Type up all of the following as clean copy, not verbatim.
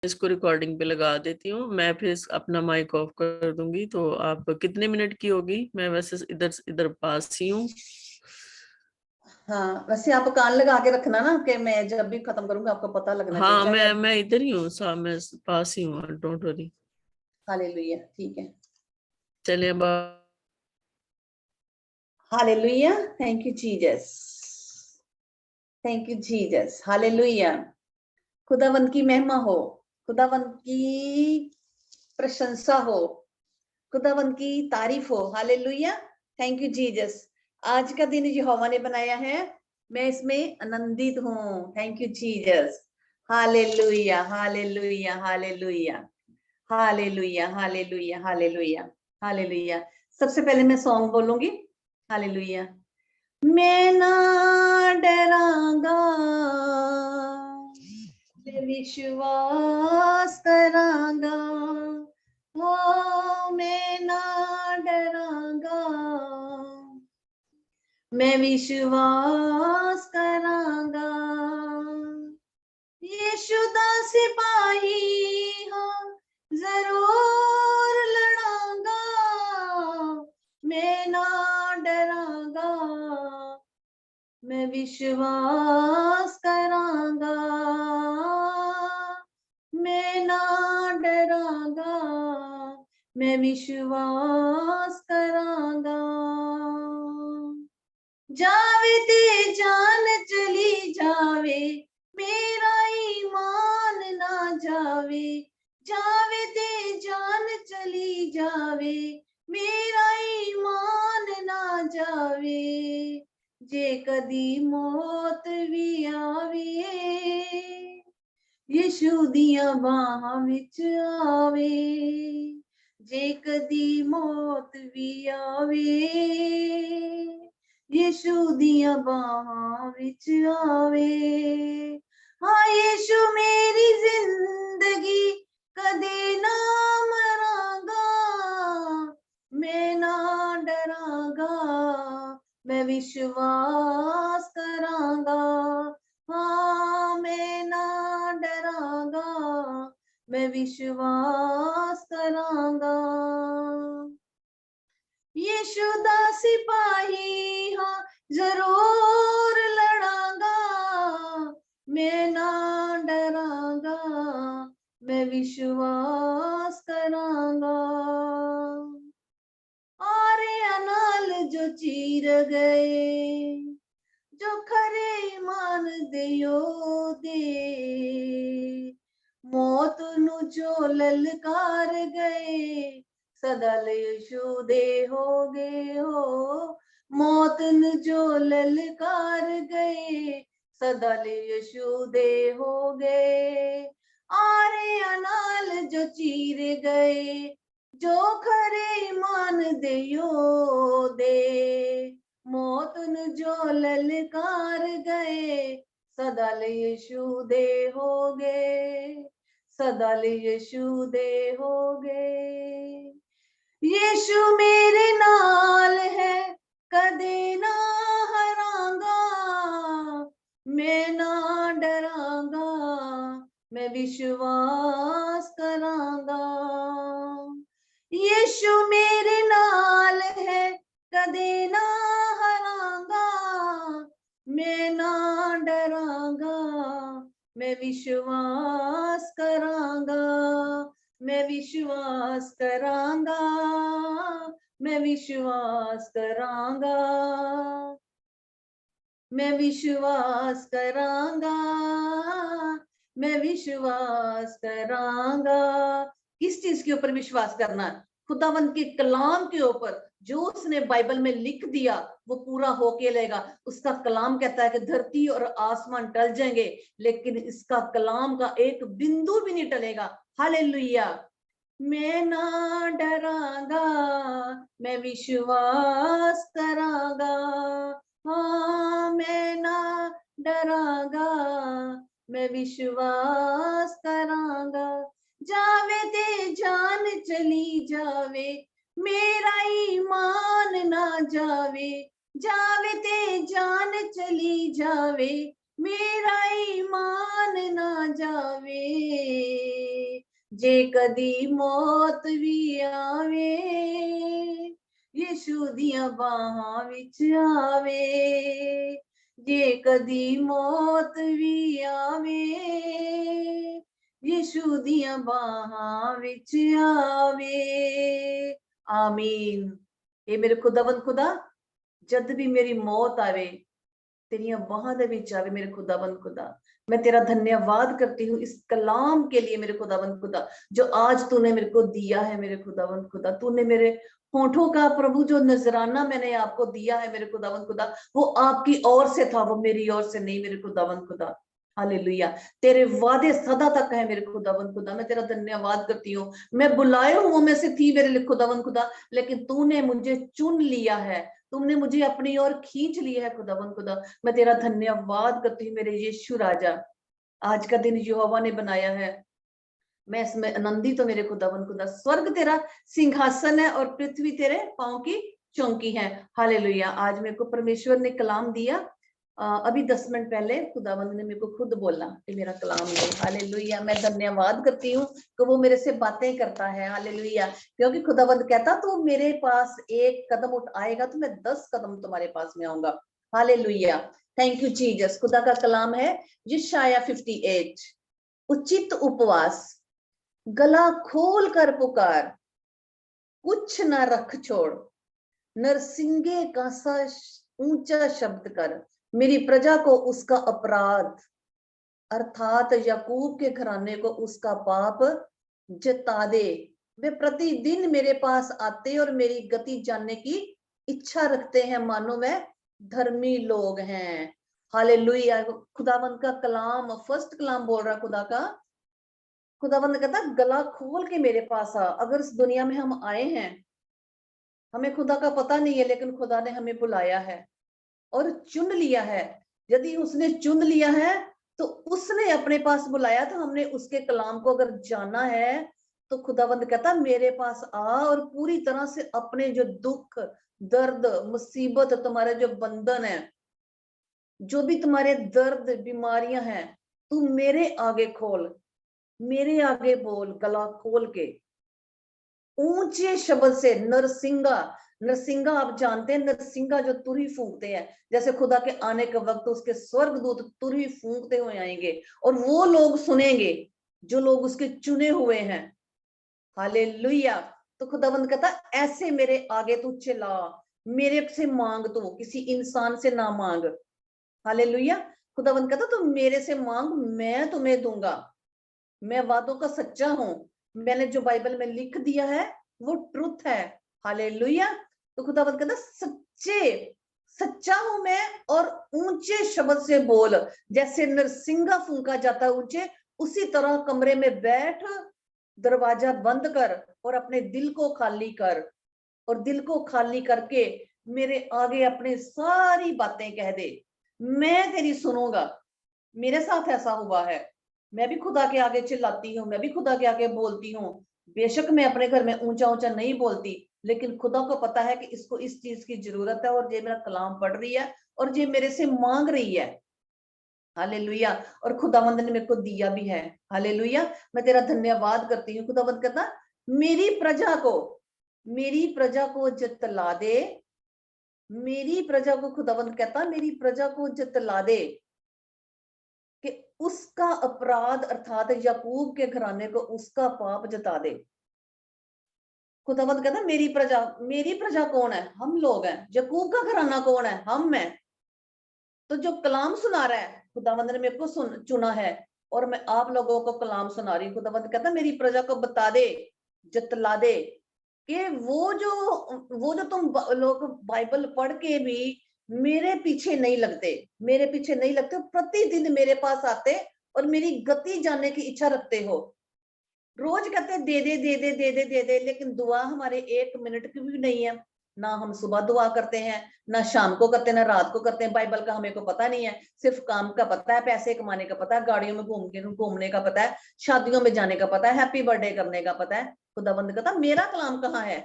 इसको रिकॉर्डिंग पे लगा देती हूँ। मैं फिर अपना माइक ऑफ कर दूंगी। तो आप कितने मिनट की होगी? मैं वैसे इधर इधर पास ही हूँ। हाँ, वैसे आप कान लगा के रखना ना, कि मैं जब भी खत्म करूंगा आपको पता लगना चाहिए। हाँ, चाहे मैं इधर ही हूँ, मैं पास ही हूँ, डोंट वरी। हालेलुया, ठीक है। चलिए अब hallelujah, thank you Jesus, thank you Jesus, hallelujah. खुदावंत की महिमा हो, खुदावंत की प्रशंसा हो, खुदावंत की तारीफ हो। Hallelujah, thank you Jesus. आज का दिन यहोवा ने बनाया है, मैं इसमें आनंदित हूँ। Thank you Jesus. Hallelujah, hallelujah, hallelujah, hallelujah, hallelujah, hallelujah, hallelujah. सबसे पहले मैं सॉन्ग बोलूंगी। हालेलुया। मैं ना डरांगा, मैं विश्वास करांगा, ओ मैं ना डरांगा, मैं विश्वास करांगा। यीशु दा सिपाही हाँ, जरूर लड़ांगा, मैं ना डरांगा, मैं विश्वास करांगा, मैं ना डरांगा, मैं विश्वास करांगा। जावे ते जान चली जावे, मेरा ईमान ना जावे, जावे ते जान चली जावे, मेरा ईमान ना जावे, जे कदी मौत भी आवे, यीशु दिया बाहां विच आवे, जे कदी मौत भी आवे, यीशु दिया बाहां विच आवे। हाँ यीशु मेरी जिंदगी कदे ना मरांगा, मैं ना डरांगा, मैं विश्वास करांगा, हाँ मैं ना डरांगा, मैं विश्वास करांगा। यीशु दा सिपाही हाँ, जरूर लड़ांगा, मैं ना डरांगा, मैं विश्वास करांगा। आरे अनाल जो चीर गए, जो खरे ईमान दे योधे, मौत नु जो ललकार गए, सदा यीशु दे हो गए हो, मौत नु जो ललकार गए, सदा यीशु दे हो गए। आरे अनाल जो चीर गए, जो खरे ईमान दे योधे, मौत न जो ललकार गए, सदा यीशु दे हो गए, सदा यीशु दे हो गए। यीशु मेरे नाल है, कदे ना हरांगा, मैं ना डरांगा, मैं विश्वास करांगा। यीशु मेरे नाल है, कदे ना हरांगा, मैं ना डरांगा, मैं विश्वास करांगा, मैं विश्वास करांगा, मैं विश्वास करांगा, मैं विश्वास करांगा, मैं विश्वास करांगा। किस चीज के ऊपर विश्वास करना? खुदावंत के कलाम के ऊपर, जो उसने बाइबल में लिख दिया वो पूरा होके लेगा। उसका कलाम कहता है कि धरती और आसमान टल जाएंगे, लेकिन इसका कलाम का एक बिंदु भी नहीं टलेगा। हालेलुया। मैं ना डरांगा, मैं विश्वास करांगा, हाँ मैं ना डरांगा, मैं विश्वास करांगा। जावे ते जान चली जावे, मेरा ईमान ना जावे, जावे ते जान चली जावे, मेरा ईमान ना जावे, जे कदी मौत भी आवे यीशु दियां बाहां विच आवे, जे कदी मौत भी आवे यीशु दियां बाहां विच आवे। आमीन। ये मेरे खुदावंद खुदा, जद भी मेरी मौत आवे तेरियां बाहां दे विच आवे मेरे खुदावंद खुदा। मैं तेरा धन्यवाद करती हूँ इस कलाम के लिए मेरे खुदावंद खुदा, जो आज तूने मेरे को दिया है मेरे खुदावंद खुदा। तूने मेरे होठों का प्रभु जो नजराना मैंने आपको दिया है मेरे खुदावंद खुदा, वो आपकी ओर से था, वो मेरी ओर से नहीं मेरे खुदावंद खुदा। हालेलुया। तेरे वादे सदा तक है मेरे खुदावंद खुदा। मैं तेरा धन्यवाद करती हूँ। मैं बुलाए हुओं में से थी मेरे खुदावंद खुदा, लेकिन तूने मुझे चुन लिया है, तुमने मुझे अपनी ओर खींच लिया है खुदावंद खुदा। मैं तेरा धन्यवाद करती हूँ मेरे यीशु राजा। आज का दिन यहोवा ने बनाया है, मैं इसमें आनंदित हूं मेरे खुदावंद खुदा। स्वर्ग तेरा सिंहासन है और पृथ्वी तेरे पांव की चौकी है। हालेलुया। आज मेरे को परमेश्वर ने कलाम दिया, अभी 10 मिनट पहले खुदावंद ने मेरे को खुद बोला कि मेरा कलाम ले। हालेलुया। मैं धन्यवाद करती हूँ कि वो मेरे से बातें करता है। हालेलुया। क्योंकि खुदावंद कहता तू मेरे पास एक कदम उठ आएगा तो मैं 10 कदम तुम्हारे पास में आऊंगा। हालेलुया। Thank you Jesus. खुदा का कलाम है यशायाह 58। उचित उपवास, गला खोल कर पुकार, कुछ ना रख छोड़, नरसिंगे का सा ऊंचा शब्द कर, मेरी प्रजा को उसका अपराध अर्थात याकूब के घराने को उसका पाप जता दे। वे प्रतिदिन मेरे पास आते और मेरी गति जानने की इच्छा रखते हैं, मानो वह धर्मी लोग हैं। हालेलुया। खुदावंद का कलाम, फर्स्ट कलाम बोल रहा खुदा का। खुदावंद कहता गला खोल के मेरे पास आ। अगर इस दुनिया में हम आए हैं, हमें खुदा का पता नहीं है, लेकिन खुदा ने हमें बुलाया है और चुन लिया है। यदि उसने चुन लिया है तो उसने अपने पास बुलाया, तो हमने उसके कलाम को अगर जाना है तो खुदावंद कहता मेरे पास आ और पूरी तरह से अपने जो दुख, दर्द, मुसीबत, तुम्हारे जो बंधन है, जो भी तुम्हारे दर्द, बीमारियां हैं, तू मेरे आगे खोल, मेरे आगे बोल, गला खोल के ऊंचे शब्द से। नरसिंगा, नरसिंगा आप जानते हैं, नरसिंगा जो तुरही फूंकते हैं, जैसे खुदा के आने के वक्त उसके स्वर्गदूत तुरही फूंकते हुए आएंगे और वो लोग सुनेंगे जो लोग उसके चुने हुए हैं। हालेलुया। तो खुदावंद कहता ऐसे मेरे आगे तू चिल्ला, मेरे से मांग, तू किसी इंसान से ना मांग। हालेलुया। खुदावंद कहता तू मेरे से मांग, मैं तुम्हें दूंगा। मैं वादों का सच्चा हूं, मैंने जो बाइबल में लिख दिया है वो ट्रुथ है। हालेलुया। तो खुदावंद कहता सच्चे, सच्चा हूं मैं, और ऊंचे शब्द से बोल, जैसे नरसिंगा फूंका जाता है ऊंचे, उसी तरह कमरे में बैठ, दरवाजा बंद कर और अपने दिल को खाली कर, और दिल को खाली करके मेरे आगे अपनी सारी बातें कह दे, मैं तेरी सुनूंगा। मेरे साथ ऐसा हुआ है, मैं भी खुदा के आगे चिल्लाती हूँ, मैं भी खुदा के आगे बोलती हूँ। बेशक मैं अपने घर में ऊंचा ऊंचा नहीं बोलती, लेकिन खुदा को पता है कि इसको इस चीज की जरूरत है, और ये मेरा कलाम पढ़ रही है और ये मेरे से मांग रही है। हालेलुया। और खुदावंद ने मेरे को दिया भी है। हालेलुया। मैं तेरा धन्यवाद करती हूँ। खुदावंद कहता मेरी प्रजा को, मेरी प्रजा को जतला दे, मेरी प्रजा को, खुदावंद कहता मेरी प्रजा को जतला दे कि उसका अपराध अर्थात याकूब के घराने को उसका पाप जता दे। खुदावंद कहता मेरी प्रजा कौन है? हम लोग हैं। याकूब का घराना कौन है? हम हैं। तो जो कलाम सुना रहा है, खुदावंद ने मेरे को चुना है और मैं आप लोगों को कलाम सुना रही हूँ। खुदावंद कहता मेरी प्रजा को बता दे, जतला दे कि वो जो तुम लोग बाइबल पढ़ के भी मेरे पीछे नहीं लगते, मेरे पीछे नहीं लगते, प्रतिदिन मेरे पास आते और मेरी गति जानने की इच्छा रखते हो। रोज कहते दे दे दे दे दे दे दे दे, लेकिन दुआ हमारे 1 मिनट की भी नहीं है। ना हम सुबह दुआ करते हैं, ना शाम को करते हैं, ना रात को करते हैं। बाइबल का हमें को पता नहीं है, सिर्फ काम का पता है, पैसे कमाने का पता है, गाड़ियों में घूमने का पता है, शादियों में जाने का पता है, हैप्पी बर्थडे करने का पता है। खुदाबंद कहता मेरा कलाम कहाँ है?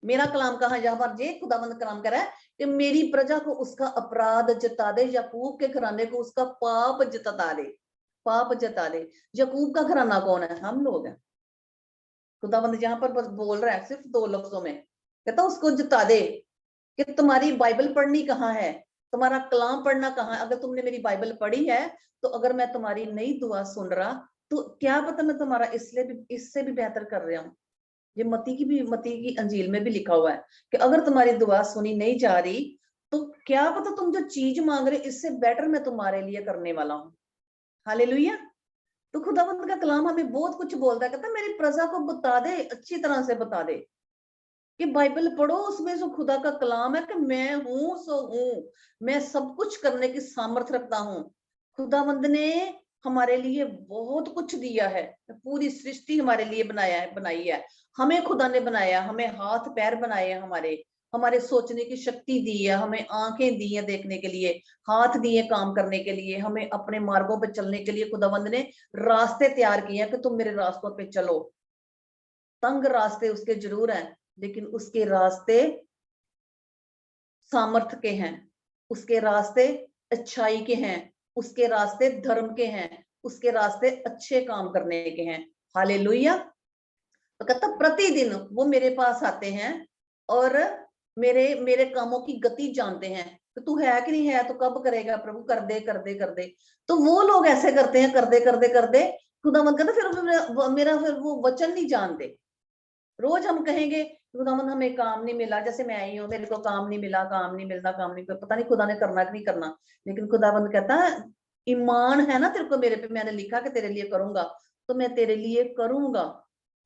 मेरा कलाम कहाँ? जहां पर जे खुदाबंद कलाम कर रहा है कि मेरी प्रजा को उसका अपराध जता दे, याकूब के घराने को उसका पाप जता दे, पाप जता दे। याकूब का घराना कौन है? हम लोग हैं। खुदावंद यहाँ पर बस बोल रहा है सिर्फ 2 लफ्जों में, कहता उसको जता दे कि तुम्हारी बाइबल पढ़नी कहाँ है, तुम्हारा कलाम पढ़ना कहाँ है। अगर तुमने मेरी बाइबल पढ़ी है तो अगर मैं तुम्हारी नई दुआ सुन रहा तो क्या पता मैं तुम्हारा इससे भी बेहतर कर रहा हूँ। ये मती की अंजील में भी लिखा हुआ है कि अगर तुम्हारी दुआ सुनी नहीं जा रही तो क्या पता तुम जो चीज मांग रहे इससे बेटर मैं तुम्हारे लिए करने वाला हूँ। हालेलुया। तो खुदावंद का कलाम हमें बहुत कुछ बोलता है, कहता मेरी प्रजा को बता दे, अच्छी तरह से बता दे कि बाइबल पढ़ो, उसमें जो खुदा का कलाम है कि मैं हूं सो हूं, मैं सब कुछ करने की सामर्थ्य रखता हूँ। खुदावंद ने हमारे लिए बहुत कुछ दिया है, पूरी सृष्टि हमारे लिए बनाई है। हमें खुदा ने बनाया, हमें हाथ पैर बनाए हैं, हमारे सोचने की शक्ति दी है, हमें आंखें दी है देखने के लिए, हाथ दिए काम करने के लिए, हमें अपने मार्गों पर चलने के लिए खुदावंद ने रास्ते तैयार किए हैं कि तुम मेरे रास्तों पे चलो। तंग रास्ते उसके जरूर हैं, लेकिन उसके रास्ते सामर्थ्य के हैं, उसके रास्ते अच्छाई के हैं, उसके रास्ते धर्म के हैं, उसके रास्ते अच्छे काम करने के हैं। हालेलुया। तो कहता प्रतिदिन वो मेरे पास आते हैं और मेरे मेरे कामों की गति जानते हैं कि तू है कि नहीं है, तो कब करेगा प्रभु, कर दे कर दे कर दे। तो वो लोग ऐसे करते हैं, कर दे कर दे कर दे। खुदावंद कहता फिर मेरा फिर वो वचन नहीं जानते। रोज हम कहेंगे खुदावंद हमें काम नहीं मिला, जैसे मैं आई हूँ मेरे को काम नहीं मिला, काम नहीं मिलता, काम नहीं, पता नहीं खुदा ने करना कि नहीं करना। लेकिन खुदावंद कहता है ईमान है ना तेरे को मेरे पे, मैंने लिखा कि तेरे लिए करूंगा तो मैं तेरे लिए करूंगा।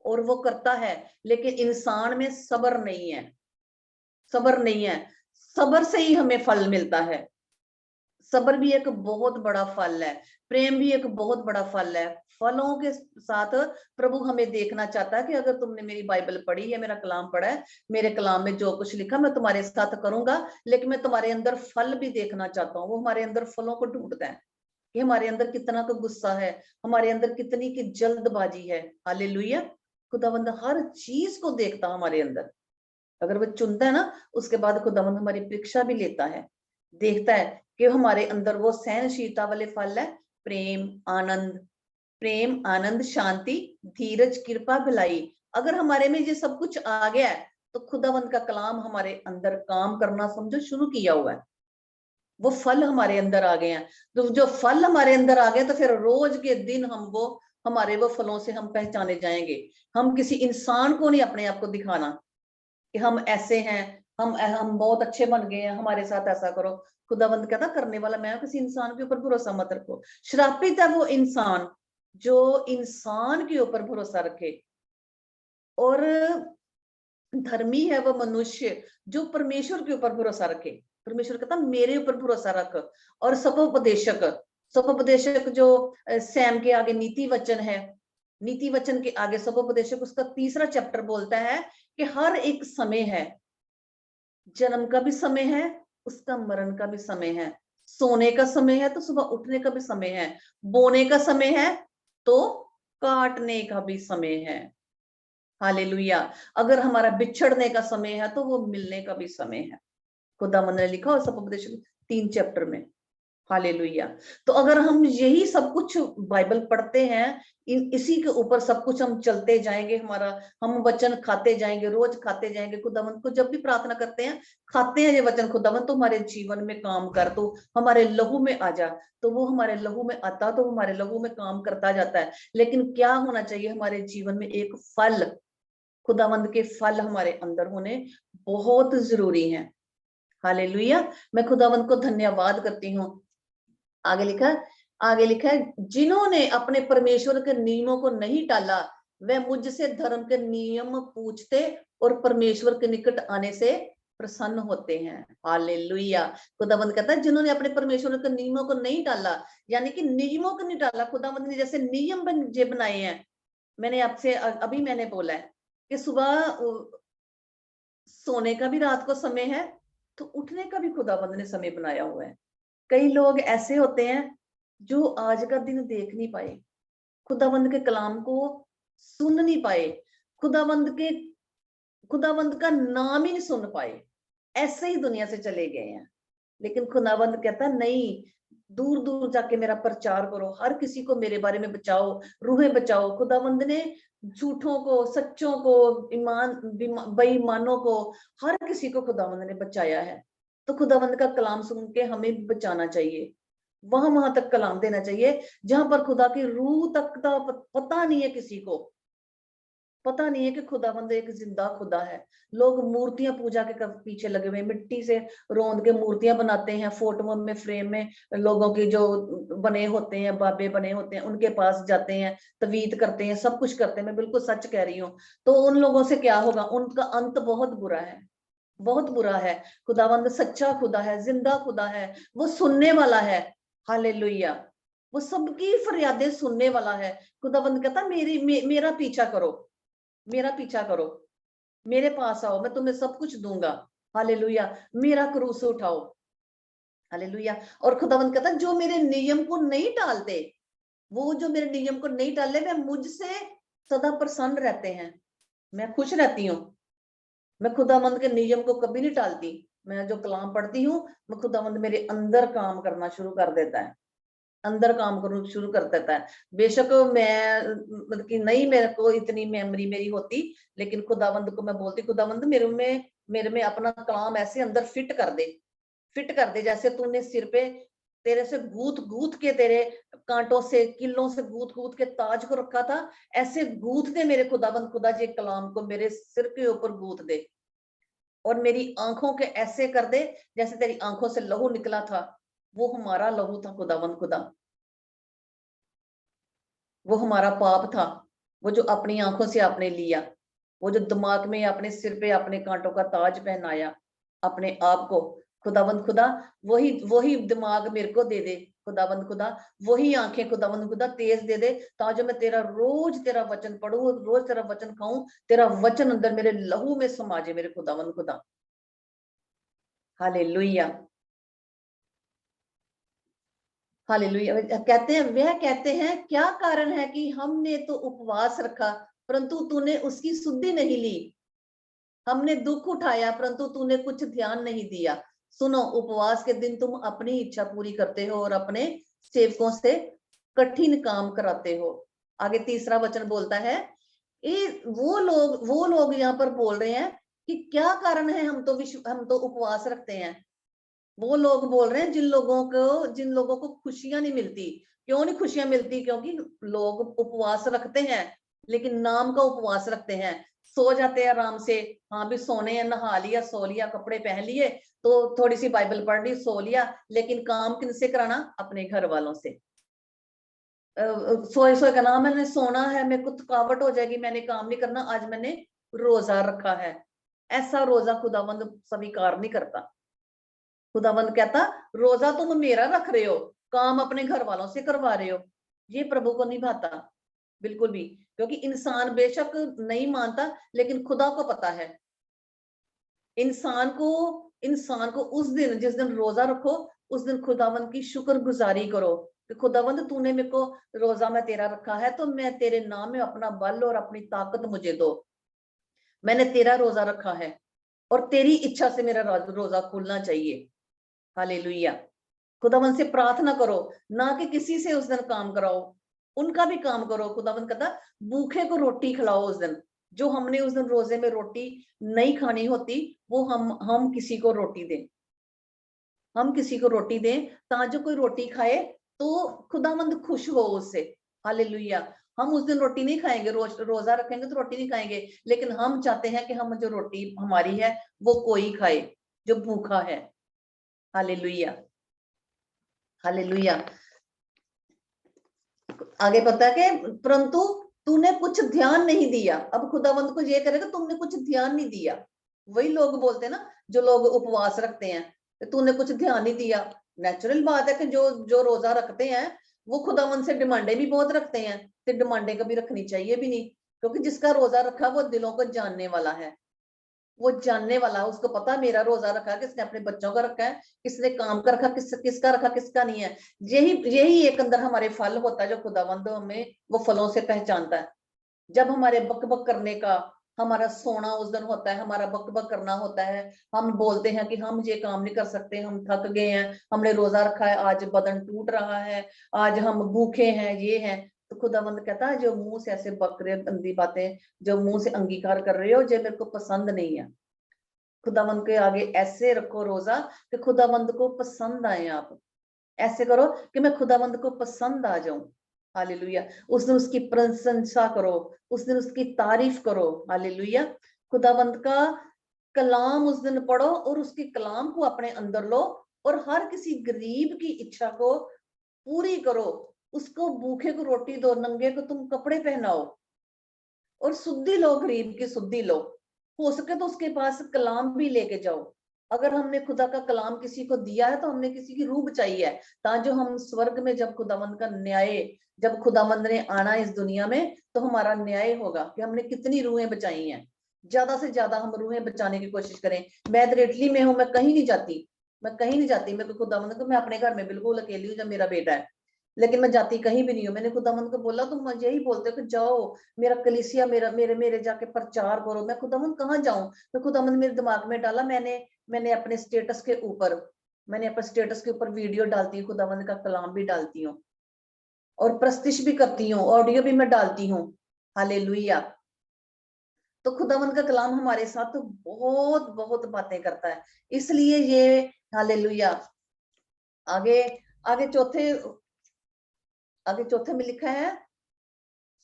और वो करता है, लेकिन इंसान में सब्र नहीं है, सब्र नहीं है। सब्र से ही हमें फल मिलता है। सब्र भी एक बहुत बड़ा फल है, प्रेम भी एक बहुत बड़ा फल है। फलों के साथ प्रभु हमें देखना चाहता है कि अगर तुमने मेरी बाइबल पढ़ी है, मेरा कलाम पढ़ा है, मेरे कलाम में जो कुछ लिखा मैं तुम्हारे साथ करूंगा, लेकिन मैं तुम्हारे अंदर फल भी देखना चाहता हूँ। वो हमारे अंदर फलों को ढूंढता है कि हमारे अंदर कितना का गुस्सा है, हमारे अंदर कितनी की जल्दबाजी है। हालेलुया। खुदावंद हर चीज को देखता हमारे अंदर, अगर वो चुनता है ना उसके बाद खुदावंद हमारी परीक्षा भी लेता है, देखता है कि हमारे अंदर वो सहनशीलता वाले फल है, प्रेम आनंद शांति धीरज कृपा भलाई। अगर हमारे में ये सब कुछ आ गया है तो खुदावंद का कलाम हमारे अंदर काम करना समझो शुरू किया हुआ है, वो फल हमारे अंदर आ गए हैं। तो जो फल हमारे अंदर आ गए तो फिर रोज के दिन हमारे वो फलों से हम पहचाने जाएंगे। हम किसी इंसान को नहीं अपने आप को दिखाना कि हम ऐसे हैं, हम बहुत अच्छे बन गए हैं, हमारे साथ ऐसा करो। खुदावंद कहता करने वाला मैं हूं, किसी इंसान के ऊपर भरोसा मत रखो। श्रापित है वो इंसान जो इंसान के ऊपर भरोसा रखे, और धर्मी है वो मनुष्य जो परमेश्वर के ऊपर भरोसा रखे। परमेश्वर कहता मेरे ऊपर भरोसा रख। और सपोपदेशक जो सैम के आगे नीति वचन है, नीति वचन के आगे सपोपदेशक, उसका 3रा चैप्टर बोलता है कि हर एक समय है, जन्म का भी समय है, उसका मरण का भी समय है, सोने का समय है तो सुबह उठने का भी समय है, बोने का समय है तो काटने का भी समय है। हालेलुया। अगर हमारा बिछड़ने का समय है तो वो मिलने का भी समय है। खुदावंद ने लिखा और सपोपदेश 3 चैप्टर में। हालेलुया। तो अगर हम यही सब कुछ बाइबल पढ़ते हैं, इसी के ऊपर सब कुछ हम चलते जाएंगे, हम वचन खाते जाएंगे, रोज खाते जाएंगे। खुदावंद को जब भी प्रार्थना करते हैं, खाते हैं ये वचन, खुदावंद तो हमारे जीवन में काम कर, तो हमारे लहू में आ जा, तो वो हमारे लहू में आता, तो हमारे लहू में काम करता जाता है। लेकिन क्या होना चाहिए हमारे जीवन में, एक फल, खुदावंद के फल हमारे अंदर होने बहुत जरूरी हैं। हालेलुया। मैं खुदावंद को धन्यवाद करती हूँ। आगे लिखा है जिन्होंने अपने परमेश्वर के नियमों को नहीं टाला वह मुझसे धर्म के नियम पूछते और परमेश्वर के निकट आने से प्रसन्न होते हैं। हालेलुया। खुदावंद कहता है जिन्होंने अपने परमेश्वर के नियमों को नहीं टाला, यानी कि नियमों को नहीं टाला। खुदावंद ने जैसे नियम बनाए हैं, मैंने आपसे अभी मैंने बोला है कि सुबह सोने का भी रात को समय है, तो उठने का भी खुदावंद ने समय बनाया हुआ है। कई लोग ऐसे होते हैं जो आज का दिन देख नहीं पाए, खुदावंद के कलाम को सुन नहीं पाए, खुदावंद का नाम ही नहीं सुन पाए, ऐसे ही दुनिया से चले गए हैं। लेकिन खुदावंद कहता नहीं, दूर दूर जाके मेरा प्रचार करो, हर किसी को मेरे बारे में बचाओ, रूहें बचाओ। खुदावंद ने झूठों को, सच्चों को, बेईमानों को, हर किसी को खुदावंद ने बचाया है। तो खुदावंद का कलाम सुन के हमें भी बचाना चाहिए, वहां वहां तक कलाम देना चाहिए जहां पर खुदा की रूह तक का पता नहीं है, किसी को पता नहीं है कि खुदावंद एक जिंदा खुदा है। लोग मूर्तियां पूजा के पीछे लगे हुए, मिट्टी से रोंद के मूर्तियां बनाते हैं, फोटो में, फ्रेम में लोगों की जो बने होते हैं, बाबे बने होते हैं, उनके पास जाते हैं, तवीत करते हैं, सब कुछ करते हैं। मैं बिल्कुल सच कह रही हूँ। तो उन लोगों से क्या होगा? उनका अंत बहुत बुरा है, बहुत बुरा है। खुदावंद सच्चा खुदा है, जिंदा खुदा है, वो सुनने वाला है। हालेलुया। वो सबकी फरियादें सुनने वाला है। खुदावंद कहता मेरा पीछा करो, मेरा पीछा करो, मेरे पास आओ, मैं तुम्हें सब कुछ दूंगा। हालेलुया। मेरा क्रूस उठाओ। हालेलुया। और खुदावंद कहता जो मेरे नियम को नहीं टालते, वो जो मेरे नियम को नहीं टाले, वे मुझसे सदा प्रसन्न रहते हैं। मैं खुश रहती हूँ, मैं खुदावंद के नियम को कभी नहीं टालती। मैं जो कलाम पढ़ती हूँ, मैं खुदावंद मेरे अंदर काम करना शुरू कर देता है, अंदर काम करना शुरू कर देता है। बेशक मैं मतलब कि नहीं, मेरे को इतनी मेमोरी मेरी होती, लेकिन खुदावंद को मैं बोलती, खुदावंद मेरे में अपना कलाम ऐसे अंदर फिट कर दे, फिट कर दे, जैसे तूने सिर पे तेरे से गूथ गूथ के, तेरे कांटों से, किलों से गूथ गूथ के ताज को रखा था, ऐसे गूथ दे मेरे खुदावंद, खुदा जी कलाम को मेरे सिर के ऊपर गूथ दे, और मेरी आंखों के ऐसे कर दे जैसे तेरी आंखों से लहू निकला था। वो हमारा लहू था खुदावंद खुदा, वो हमारा पाप था, वो जो अपनी आंखों से आपने लिया, वो जो दिमाग में, अपने सिर पे अपने कांटों का ताज पहनाया अपने आप को। खुदावंद खुदा वही वही दिमाग मेरे को दे दे खुदावंद खुदा, वही आंखें खुदावंद खुदा तेज दे दे, ताकि मैं तेरा रोज तेरा वचन पढ़ूं, रोज तेरा वचन खाऊं, तेरा वचन अंदर मेरे लहू में समा जाए मेरे खुदावंद खुदा। Hallelujah, hallelujah. कहते हैं, वह कहते हैं क्या कारण है कि हमने तो उपवास रखा परंतु तूने उसकी सुधि नहीं ली, हमने दुख उठाया परंतु तूने कुछ ध्यान नहीं दिया। सुनो, उपवास के दिन तुम अपनी इच्छा पूरी करते हो और अपने सेवकों से कठिन काम कराते हो। आगे तीसरा वचन बोलता है, ये वो लोग यहाँ पर बोल रहे हैं कि क्या कारण है, हम तो उपवास रखते हैं। वो लोग बोल रहे हैं जिन लोगों को खुशियां नहीं मिलती। क्यों नहीं खुशियां मिलती? क्योंकि लोग उपवास रखते हैं, लेकिन नाम का उपवास रखते हैं, सो जाते हैं आराम से। हाँ भी सोने हैं, नहा लिया, सो लिया, कपड़े पहन लिए, तो थोड़ी सी बाइबल पढ़ ली, सो लिया, लेकिन काम किनसे कराना? अपने घर वालों से। सोए सोए का नाम, मैंने सोना है, मेरे को थकावट हो जाएगी, मैंने काम नहीं करना, आज मैंने रोजा रखा है। ऐसा रोजा खुदावंद स्वीकार नहीं करता। खुदावंद कहता रोजा तुम मेरा रख रहे हो, काम अपने घर वालों से करवा रहे हो, ये प्रभु को नहीं भाता बिल्कुल भी। क्योंकि इंसान बेशक नहीं मानता, लेकिन खुदा को पता है। इंसान को उस दिन, जिस दिन रोजा रखो, उस दिन खुदावंद की शुक्रगुजारी करो कि खुदावंद तूने मेरे को रोजा में तेरा रखा है, तो मैं तेरे नाम में अपना बल और अपनी ताकत मुझे दो। मैंने तेरा रोजा रखा है और तेरी इच्छा से मेरा रोजा खुलना चाहिए। हालेलुया। खुदावंद से प्रार्थना करो, ना कि किसी से उस दिन काम कराओ, उनका भी काम करो। खुदावंद कहता भूखे को रोटी खिलाओ उस दिन। जो हमने उस दिन रोजे में रोटी नहीं खानी होती, वो हम किसी को रोटी दें, हम किसी को रोटी दें, ताकि कोई रोटी खाए तो खुदावंद खुश हो उससे। हालेलुया। हम उस दिन रोटी नहीं खाएंगे, रोजा रखेंगे तो रोटी नहीं खाएंगे, लेकिन हम चाहते हैं कि हम जो रोटी हमारी है वो कोई खाए जो भूखा है। Hallelujah, hallelujah. आगे पता है कि परंतु तूने कुछ ध्यान नहीं दिया। अब खुदावंद को ये करेगा, तुमने कुछ ध्यान नहीं दिया। वही लोग बोलते हैं ना, जो लोग उपवास रखते हैं, तूने कुछ ध्यान नहीं दिया। नेचुरल बात है कि जो रोजा रखते हैं वो खुदावंद से डिमांडे भी बहुत रखते हैं, तो डिमांडे कभी रखनी चाहिए भी नहीं। क्योंकि जिसका रोजा रखा वो दिलों को जानने वाला है, वो जानने वाला, उसको पता मेरा रोजा रखा है, किसने अपने बच्चों का रखा है, किसने काम का रखा, किसका रखा, किसका नहीं है। यही एक अंदर हमारे फल होता है, जो खुदावंद हमें वो फलों से पहचानता है। जब हमारे बक बक करने का, हमारा सोना उस दिन होता है, हमारा बकबक करना होता है, हम बोलते हैं कि हम ये काम नहीं कर सकते, हम थक गए हैं, हमने रोजा रखा है, आज बदन टूट रहा है, आज हम भूखे हैं, ये हैं। तो खुदावंद कहता है जो मुंह से ऐसे बक रहे गंदी बातें, जो मुंह से अंगीकार कर रहे हो, जो मेरे को पसंद नहीं है। खुदावंद के आगे ऐसे रखो रोजा कि खुदावंद को पसंद आए आप। ऐसे करो कि मैं खुदावंद को पसंद आ जाऊं। हालेलुया। उस दिन उसकी प्रशंसा करो, उस दिन उसकी तारीफ करो। हालेलुया। खुदावंद का कलाम उस दिन पढ़ो और उसके कलाम को अपने अंदर लो, और हर किसी गरीब की इच्छा को पूरी करो। उसको भूखे को रोटी दो, नंगे को तुम कपड़े पहनाओ, और सुद्धि लो, गरीब की सुद्धि लो। हो सके तो उसके पास कलाम भी लेके जाओ। अगर हमने खुदा का कलाम किसी को दिया है तो हमने किसी की रूह बचाई है, ताकि हम स्वर्ग में जब खुदावंद का न्याय, जब खुदावंद ने आना इस दुनिया में, तो हमारा न्याय होगा कि हमने कितनी रूहें बचाई हैं। ज्यादा से ज्यादा हम रूहें बचाने की कोशिश करें। मैं तो इटली में हूँ, मैं कहीं नहीं जाती, मैं कहीं नहीं जाती। मैं खुदावंद को, मैं अपने घर में बिल्कुल अकेली हूँ जब मेरा बेटा है, लेकिन मैं जाती कहीं भी नहीं हूँ। मैंने खुदावंद को बोला, तुम मुझे यही बोलते हो कि जाओ मेरा कलीसिया, मेरा मेरे मेरे जाके प्रचार करो। मैं खुदावंद कहाँ जाऊं? तो खुदावंद मेरे दिमाग में डाला, मैंने अपने स्टेटस के ऊपर, मैंने अपने स्टेटस के ऊपर वीडियो डालती हूँ, खुदावंद का कलाम भी डालती हूँ, और प्रस्तिश भी करती हूँ, ऑडियो भी मैं डालती हूँ। हालेलुया। तो खुदावंद का कलाम हमारे साथ तो बहुत बहुत बातें करता है, इसलिए ये, हालेलुया। आगे आगे चौथे में लिखा है,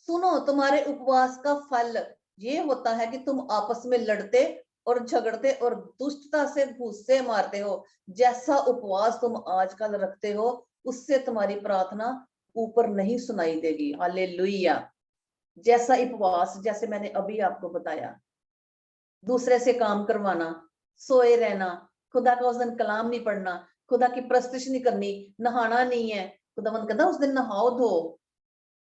सुनो तुम्हारे उपवास का फल ये होता है कि तुम आपस में लड़ते और झगड़ते और दुष्टता से घूंसे मारते हो। जैसा उपवास तुम आजकल रखते हो, उससे तुम्हारी प्रार्थना ऊपर नहीं सुनाई देगी। हालेलुया। जैसा उपवास, जैसे मैंने अभी आपको बताया, दूसरे से काम करवाना, सोए रहना, खुदा का उस दिन कलाम नहीं पढ़ना, खुदा की प्रस्तुति नहीं करनी, नहाना नहीं है। खुदावंद कहता उस दिन नहाओ धो,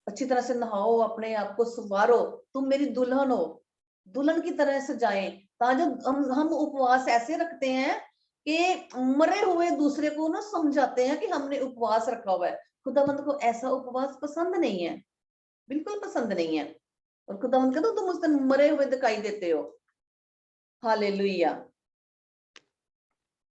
अच्छी तरह से नहाओ, अपने आप को संवारो, तुम मेरी दुल्हन हो, दुल्हन की तरह सजाएं। ताकि हम उपवास ऐसे रखते हैं कि मरे हुए दूसरे को ना समझाते हैं कि हमने उपवास रखा हुआ है। खुदावंद को ऐसा उपवास पसंद नहीं है, बिल्कुल पसंद नहीं है। और खुदावंद कहता तुम उस दिन मरे हुए दिखाई देते हो। हालेलुया।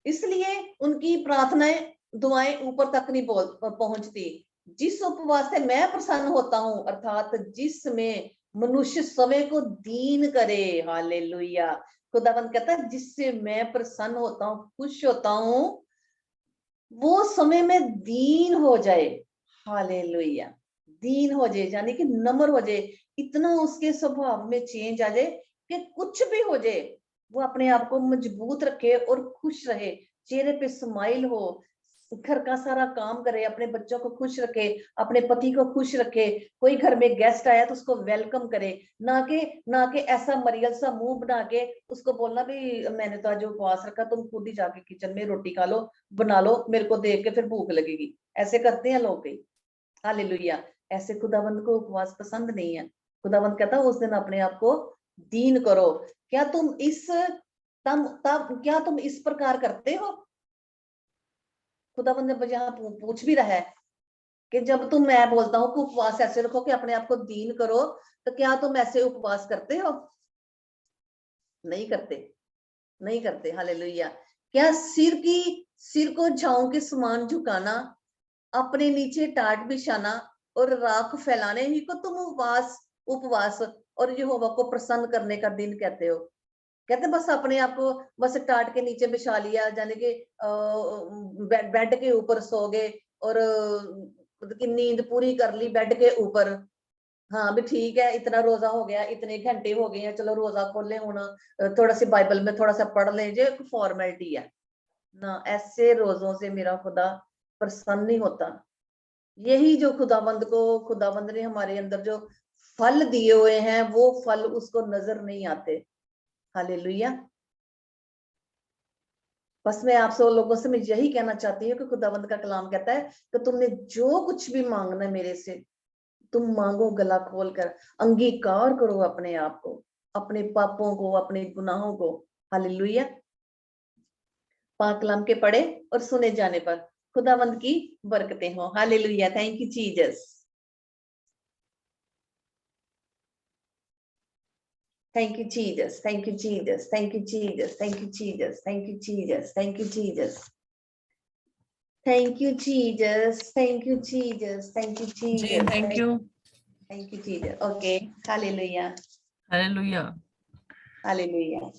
इसलिए उनकी प्रार्थनाएं, दुआएं ऊपर तक नहीं पहुंचती। जिस उपवास से मैं प्रसन्न होता हूं, अर्थात जिसमें मनुष्य समय को दीन करे। हालेलुया। खुदावंद कहता है जिससे मैं प्रसन्न होता हूं, खुश होता हूं, वो समय में दीन हो जाए। हालेलुया। दीन हो जाए यानी कि नम्र हो जाए, इतना उसके स्वभाव में चेंज आ जाए कि कुछ भी हो जाए वो अपने आप को मजबूत रखे और खुश रहे, चेहरे पे स्माइल हो, घर का सारा काम करे, अपने बच्चों को खुश रखे, अपने पति को खुश रखे, कोई घर में गेस्ट आया तो उसको वेलकम करे, ना के ऐसा मरियल सा मुंह बना के उसको बोलना भी मैंने तो आज उपवास रखा, तुम खुद ही जाके किचन में रोटी खा लो, बना लो, मेरे को देख के फिर भूख लगेगी। ऐसे करते हैं लोग कई। हालेलुया। ऐसे खुदावंद को उपवास पसंद नहीं है। खुदावंद कहता है उस दिन अपने आप को दीन करो। क्या तुम इस तब क्या तुम इस प्रकार करते हो? खुदावंद ने यहाँ पूछ भी रहा है कि जब तुम, मैं बोलता हूँ कि उपवास ऐसे रखो कि अपने आप को दीन करो, तो क्या तुम ऐसे उपवास करते हो? नहीं करते, नहीं करते। हालेलुया। क्या सिर को झाओं के समान झुकाना, अपने नीचे टाट बिछाना और राख फैलाने ही को तुम उपवास उपवास और यहोवा को प्रसन्न करने का दिन कहते हो? कहते बस अपने आप को बस टाट के नीचे बिछा लिया, यानी कि बेड के ऊपर सो गए और की नींद पूरी कर ली बेड के ऊपर। हाँ भी ठीक है, इतना रोजा हो गया, इतने घंटे हो गए हैं, चलो रोजा खोले हूं, थोड़ा सी बाइबल में थोड़ा सा पढ़ ले, जो एक फॉर्मेलिटी है ना। ऐसे रोजों से मेरा खुदा प्रसन्न नहीं होता। यही जो खुदावंद ने हमारे अंदर जो फल दिए हुए हैं, वो फल उसको नजर नहीं आते। हालेलुया। बस मैं आप सब लोगों से मैं यही कहना चाहती हूँ कि खुदावंद का कलाम कहता है कि तुमने जो कुछ भी मांगना है मेरे से, तुम मांगो गला खोल कर, अंगीकार करो अपने आप को, अपने पापों को, अपने गुनाहों को। हालेलुया। पाक कलाम के पढ़े और सुने जाने पर खुदावंद की बरकतें हो। Hallelujah. Thank you Jesus. Thank you, Jesus. Thank you, Jesus. Thank you, Jesus. Thank you, Jesus. Thank you, Jesus. Thank you, Jesus. Thank you, Jesus. Thank you, Jesus. Thank you, ji Jesus. Thank you Thank you, Jesus. Okay. Hallelujah. Hallelujah Hallelujah.